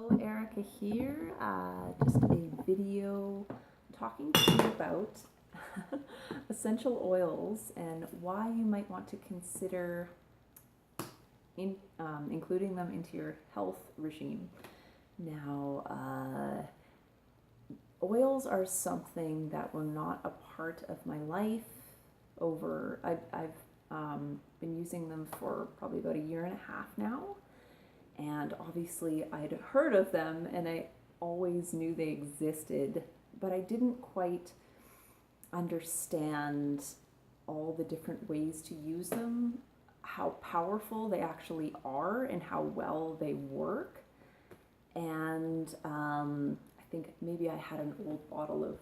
Hello, Erica here. Just a video talking to you about essential oils and why you might want to consider including them into your health regime. Now, oils are something that were not a part of my life I've been using them for probably about a year and a half now. And obviously I'd heard of them and I always knew they existed, but I didn't quite understand all the different ways to use them, how powerful they actually are, and how well they work. And I think maybe I had an old bottle of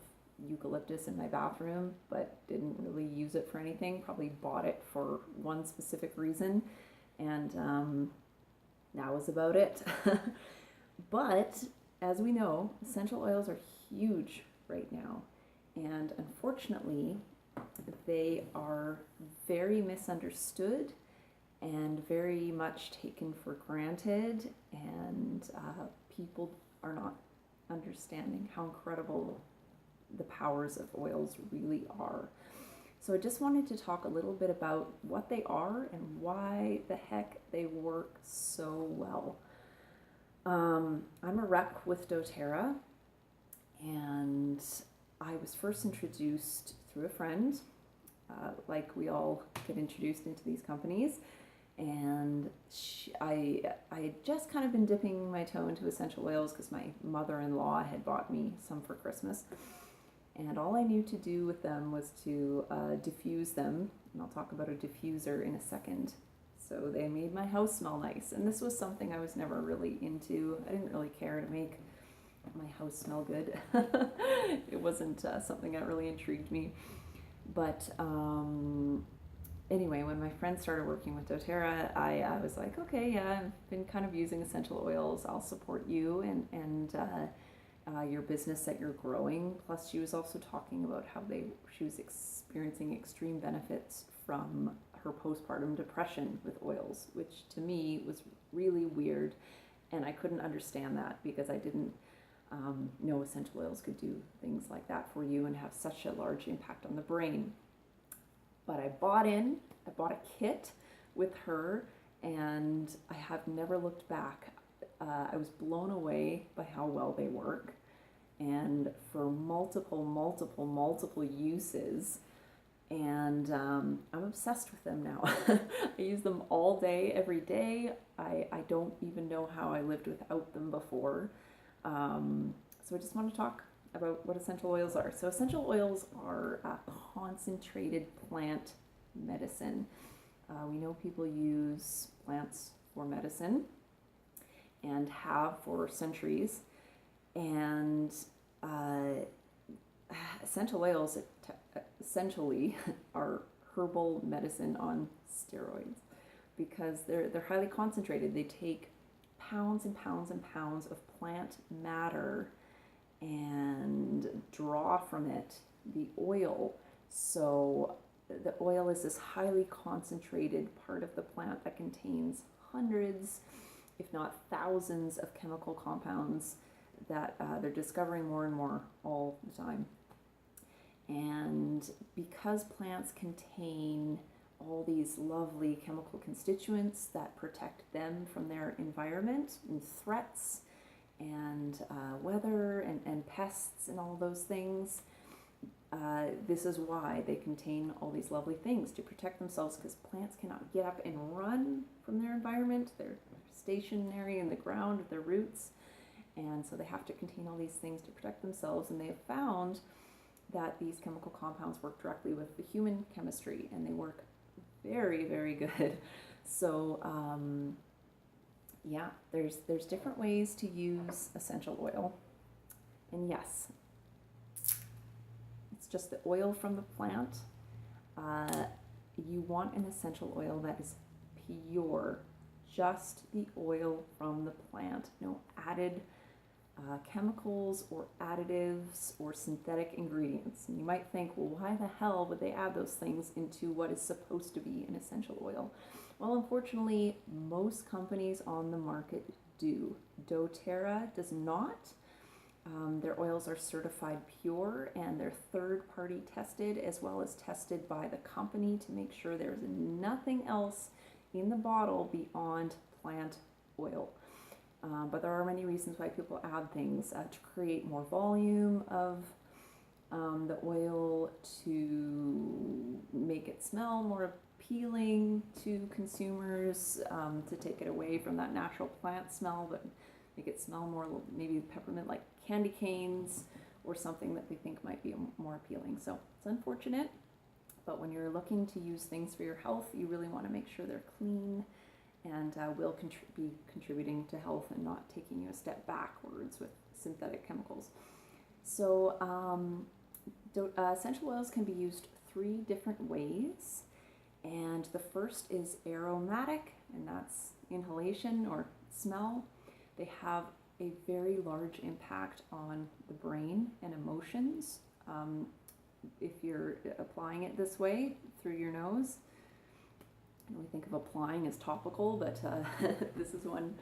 eucalyptus in my bathroom, but didn't really use it for anything. Probably bought it for one specific reason, and that was about it. But as we know, essential oils are huge right now. And unfortunately, they are very misunderstood and very much taken for granted. And people are not understanding how incredible the powers of oils really are. So I just wanted to talk a little bit about what they are and why the heck they work so well. I'm a rep with doTERRA, and I was first introduced through a friend, like we all get introduced into these companies, and I had just kind of been dipping my toe into essential oils because my mother-in-law had bought me some for Christmas. And all I knew to do with them was to diffuse them, and I'll talk about a diffuser in a second. So they made my house smell nice, and this was something I was never really into. I didn't really care to make my house smell good. It wasn't something that really intrigued me. But anyway, when my friend started working with doTERRA, I was like, okay, yeah, I've been kind of using essential oils. I'll support you and your business that you're growing. Plus, she was also talking about how she was experiencing extreme benefits from her postpartum depression with oils, which to me was really weird, and I couldn't understand that because I didn't know essential oils could do things like that for you and have such a large impact on the brain. But I bought a kit with her, and I have never looked back. I was blown away by how well they work, and for multiple uses, and I'm obsessed with them now. I use them all day, every day. I don't even know how I lived without them before. So I just want to talk about what essential oils are. So essential oils are concentrated plant medicine. We know people use plants for medicine and have for centuries. And essential oils essentially are herbal medicine on steroids because they're highly concentrated. They take pounds and pounds and pounds of plant matter and draw from it the oil. So the oil is this highly concentrated part of the plant that contains hundreds, if not thousands, of chemical compounds that they're discovering more and more all the time. And because plants contain all these lovely chemical constituents that protect them from their environment and threats and weather and pests and all those things, this is why they contain all these lovely things to protect themselves, because plants cannot get up and run from their environment. They're stationary in the ground with their roots, and so they have to contain all these things to protect themselves. And they have found that these chemical compounds work directly with the human chemistry, and they work very, very good. So yeah, there's different ways to use essential oil. And yes, it's just the oil from the plant. You want an essential oil that is pure, just the oil from the plant, no added chemicals or additives or synthetic ingredients. And you might think, well, why the hell would they add those things into what is supposed to be an essential oil? Well, unfortunately, most companies on the market do. doTERRA does not. Their oils are certified pure, and they're third-party tested as well as tested by the company to make sure there's nothing else in the bottle beyond plant oil. But there are many reasons why people add things to create more volume of the oil, to make it smell more appealing to consumers, to take it away from that natural plant smell, but make it smell more maybe peppermint like candy canes or something that they think might be more appealing. So it's unfortunate, but when you're looking to use things for your health, you really want to make sure they're clean and will be contributing to health and not taking you a step backwards with synthetic chemicals. So essential oils can be used 3 different ways, and the first is aromatic, and that's inhalation or smell. They have a very large impact on the brain and emotions. If you're applying it this way through your nose, and we think of applying as topical, but this is one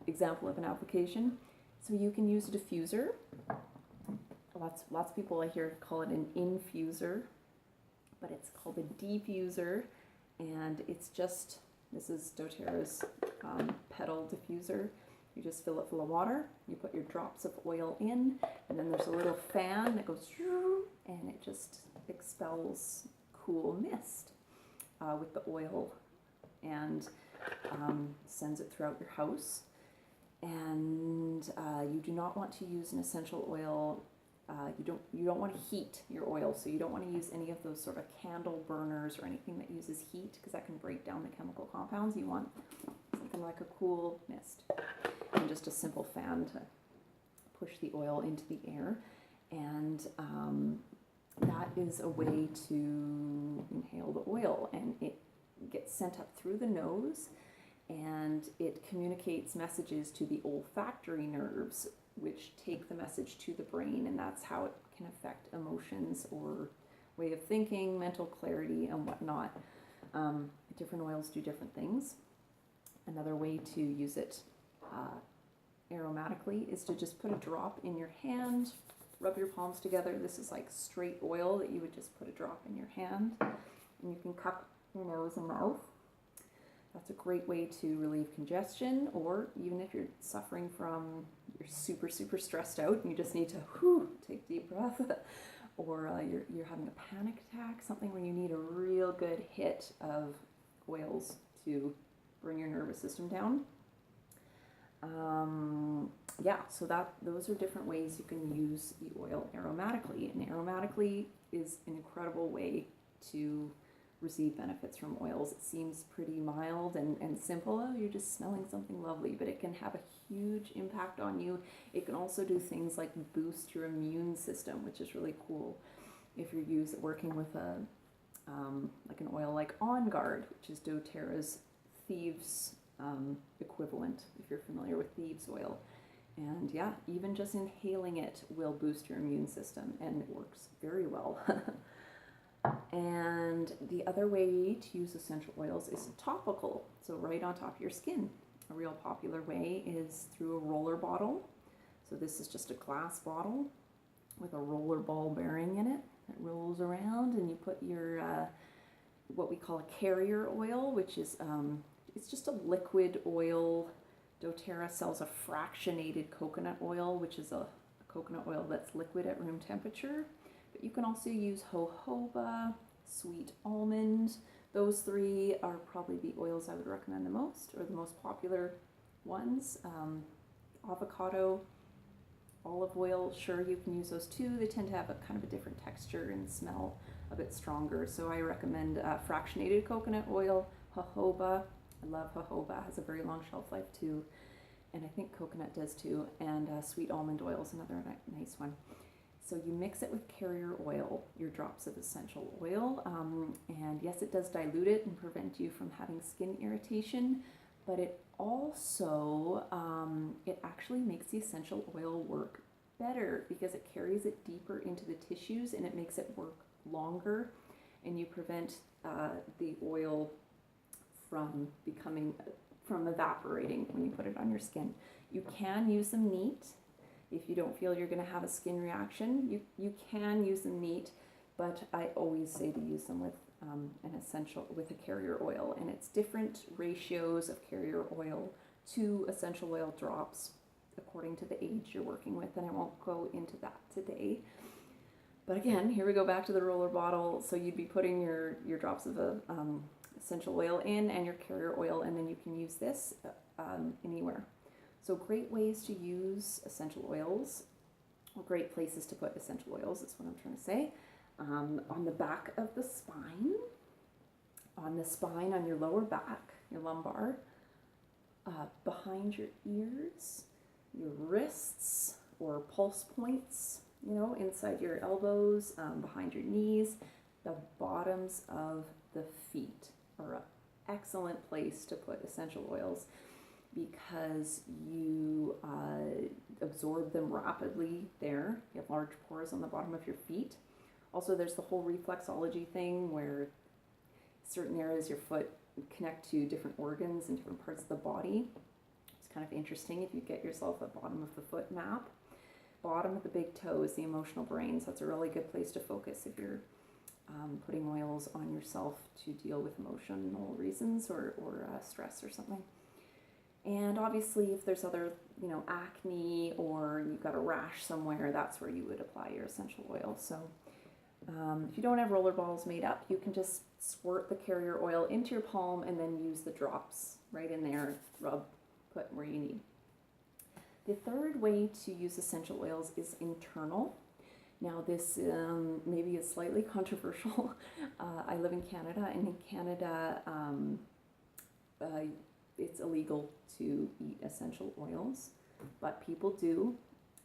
example of an application. So you can use a diffuser. Lots of people I hear call it an infuser, but it's called a diffuser, and it's just, this is doTERRA's petal diffuser. You just fill it full of water, you put your drops of oil in, and then there's a little fan that goes and it just expels cool mist with the oil, and sends it throughout your house. And you do not want to use an essential oil. You don't want to heat your oil, so you don't want to use any of those sort of candle burners or anything that uses heat, because that can break down the chemical compounds. You want something like a cool mist and just a simple fan to push the oil into the air. And that is a way to inhale the oil, and it gets sent up through the nose, and it communicates messages to the olfactory nerves, which take the message to the brain, and that's how it can affect emotions or way of thinking, mental clarity, and whatnot. Different oils do different things. Another way to use it aromatically is to just put a drop in your hand, rub your palms together. This is like straight oil that you would just put a drop in your hand, and you can cup your nose and mouth. That's a great way to relieve congestion, or even if you're suffering from, you're super stressed out and you just need to take a deep breath, or you're having a panic attack, something where you need a real good hit of oils to bring your nervous system down. So those are different ways you can use the oil aromatically, and aromatically is an incredible way to receive benefits from oils. It seems pretty mild and simple. Oh, you're just smelling something lovely, but it can have a huge impact on you. It can also do things like boost your immune system, which is really cool. If you're working with like an oil like On Guard, which is doTERRA's Thieves equivalent, if you're familiar with thieves oil. And yeah, even just inhaling it will boost your immune system, and it works very well. And the other way to use essential oils is topical, so right on top of your skin. A real popular way is through a roller bottle. So this is just a glass bottle with a roller ball bearing in it that rolls around, and you put your what we call a carrier oil, which is it's just a liquid oil. doTERRA sells a fractionated coconut oil, which is a coconut oil that's liquid at room temperature. But you can also use jojoba, sweet almond. Those 3 are probably the oils I would recommend the most, or the most popular ones. Avocado, olive oil, sure, you can use those too. They tend to have a kind of a different texture and smell a bit stronger. So I recommend fractionated coconut oil, jojoba. I love jojoba, has a very long shelf life too, and I think coconut does too, and sweet almond oil is another nice one. So you mix it with carrier oil, your drops of essential oil, and yes, it does dilute it and prevent you from having skin irritation, but it also, it actually makes the essential oil work better because it carries it deeper into the tissues and it makes it work longer, and you prevent the oil from becoming from evaporating when you put it on your skin. You can use them neat. If you don't feel you're going to have a skin reaction, you can use them neat, but I always say to use them with with a carrier oil, and it's different ratios of carrier oil to essential oil drops according to the age you're working with, and I won't go into that today. But again, here we go back to the roller bottle. So you'd be putting your drops of essential oil in and your carrier oil, and then you can use this anywhere. So great ways to use essential oils, or great places to put essential oils is what I'm trying to say. On the back of the spine, on your lower back, your lumbar, behind your ears, your wrists or pulse points, inside your elbows, behind your knees, the bottoms of the feet are an excellent place to put essential oils because you absorb them rapidly there. You have large pores on the bottom of your feet. Also, there's the whole reflexology thing where certain areas of your foot connect to different organs in different parts of the body. It's kind of interesting if you get yourself a bottom of the foot map. Bottom of the big toe is the emotional brain, so it's a really good place to focus if you're putting oils on yourself to deal with emotional reasons or stress or something. And obviously if there's other, acne or you've got a rash somewhere, that's where you would apply your essential oil. So if you don't have roller balls made up, you can just squirt the carrier oil into your palm and then use the drops right in there, put where you need. The third way to use essential oils is internal. Now this maybe is slightly controversial. I live in Canada, and in Canada it's illegal to eat essential oils, but people do,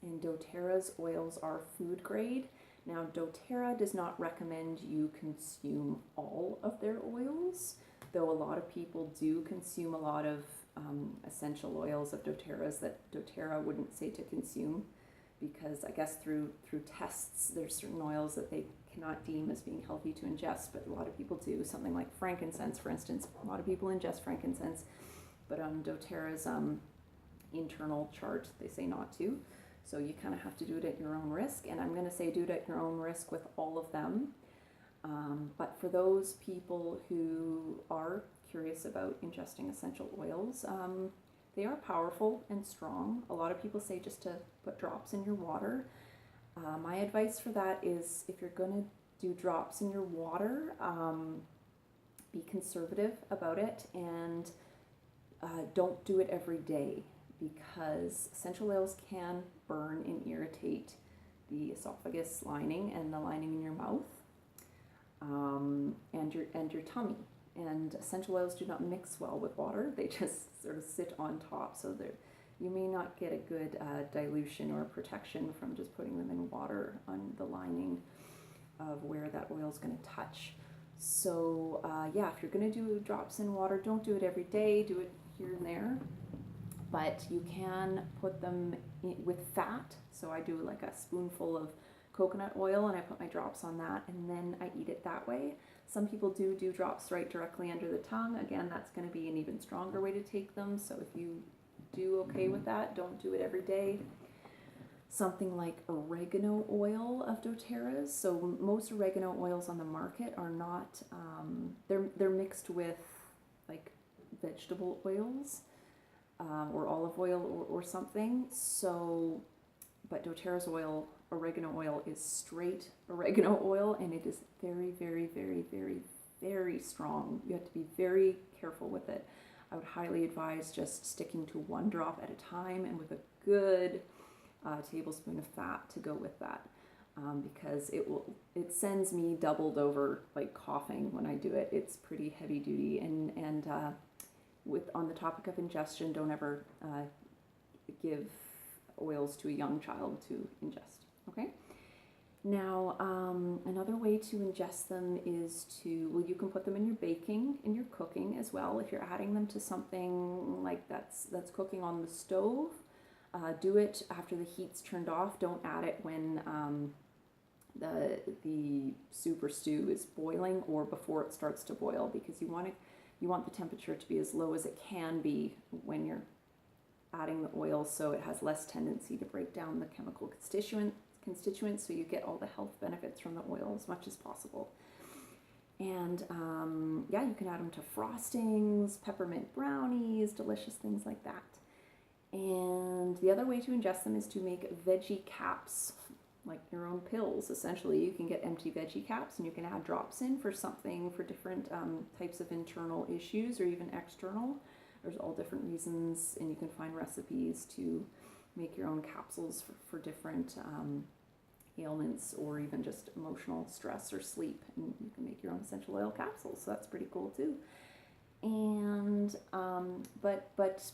and doTERRA's oils are food grade. Now doTERRA does not recommend you consume all of their oils, though a lot of people do consume a lot of essential oils of doTERRA's that doTERRA wouldn't say to consume, because I guess through tests there's certain oils that they cannot deem as being healthy to ingest, but a lot of people do. Something like frankincense, for instance, a lot of people ingest frankincense, but on doTERRA's internal chart they say not to. So you kind of have to do it at your own risk, and I'm going to say do it at your own risk with all of them. But for those people who are curious about ingesting essential oils, they are powerful and strong. A lot of people say just to put drops in your water. My advice for that is if you're going to do drops in your water, be conservative about it, and don't do it every day, because essential oils can burn and irritate the esophagus lining and the lining in your mouth, and your tummy. And essential oils do not mix well with water. They just sort of sit on top, so you may not get a good dilution or protection from just putting them in water on the lining of where that oil is going to touch. So if you're going to do drops in water, don't do it every day. Do it here and there. But you can put them with fat. So I do like a spoonful of coconut oil and I put my drops on that, and then I eat it that way. Some people do drops right directly under the tongue. Again, that's going to be an even stronger way to take them. So if you do okay with that, don't do it every day. Something like oregano oil of doTERRA's. So most oregano oils on the market are not, they're mixed with like vegetable oils or olive oil or something. So, but doTERRA's oregano oil is straight oregano oil, and it is very, very, very, very, very strong. You have to be very careful with it. I would highly advise just sticking to one drop at a time, and with a good tablespoon of fat to go with that, because it sends me doubled over like coughing when I do it. It's pretty heavy duty, and on the topic of ingestion, don't ever give oils to a young child to ingest. Okay. Now, another way to ingest them is you can put them in your baking, in your cooking as well. If you're adding them to something like that's cooking on the stove, do it after the heat's turned off. Don't add it when the soup or stew is boiling or before it starts to boil, because you want to you want the temperature to be as low as it can be when you're adding the oil, so it has less tendency to break down the chemical constituents, so you get all the health benefits from the oil as much as possible. And yeah, you can add them to frostings, peppermint brownies, delicious things like that. And the other way to ingest them is to make veggie caps, like your own pills. Essentially, you can get empty veggie caps and you can add drops in for something, for different types of internal issues or even external. There's all different reasons, and you can find recipes to make your own capsules for different ailments or even just emotional stress or sleep. And you can make your own essential oil capsules, so that's pretty cool too. And but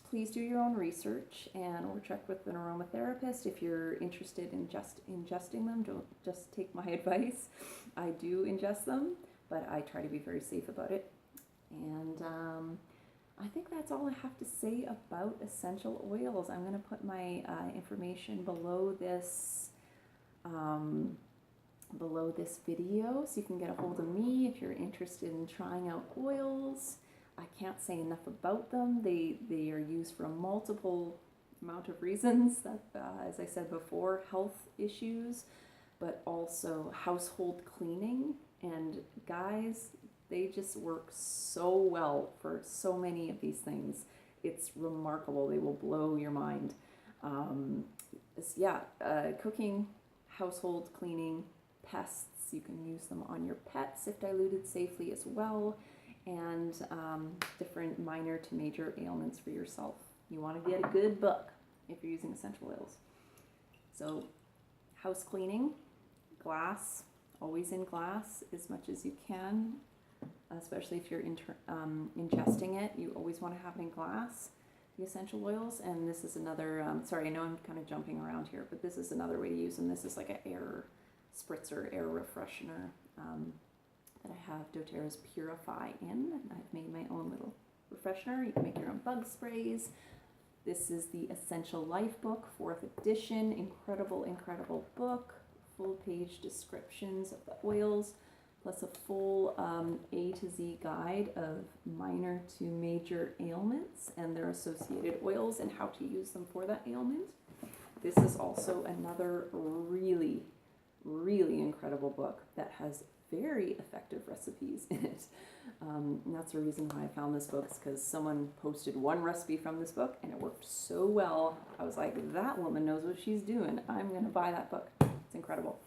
please do your own research or check with an aromatherapist if you're interested in just ingesting them. Don't just take my advice. I do ingest them, but I try to be very safe about it. And I think that's all I have to say about essential oils. I'm going to put my information below this video, so you can get a hold of me if you're interested in trying out oils. I can't say enough about them. They are used for a multiple amount of reasons. That, as I said before, health issues, but also household cleaning. And guys, they just work so well for so many of these things. It's remarkable. They will blow your mind. Cooking, household cleaning, pests. You can use them on your pets if diluted safely as well. And different minor to major ailments for yourself. You want to get a good buck if you're using essential oils. So house cleaning, glass, always in glass as much as you can, especially if you're ingesting it. You always want to have it in glass, the essential oils. And this is another, sorry, I know I'm kind of jumping around here, but this is another way to use them. This is like an air spritzer, air refreshener. That I have doTERRA's Purify in. I've made my own little refreshener. You can make your own bug sprays. This is the Essential Life book, 4th edition. Incredible, incredible book. Full page descriptions of the oils, plus a full A to Z guide of minor to major ailments and their associated oils and how to use them for that ailment. This is also another really, really incredible book that has very effective recipes in it. And that's the reason why I found this book, is because someone posted one recipe from this book and it worked so well. I was like, that woman knows what she's doing. I'm going to buy that book. It's incredible.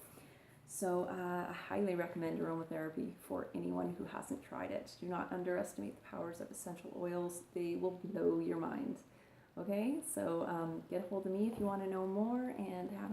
So I highly recommend aromatherapy for anyone who hasn't tried it. Do not underestimate the powers of essential oils. They will blow your mind. Okay, so get a hold of me if you want to know more, and have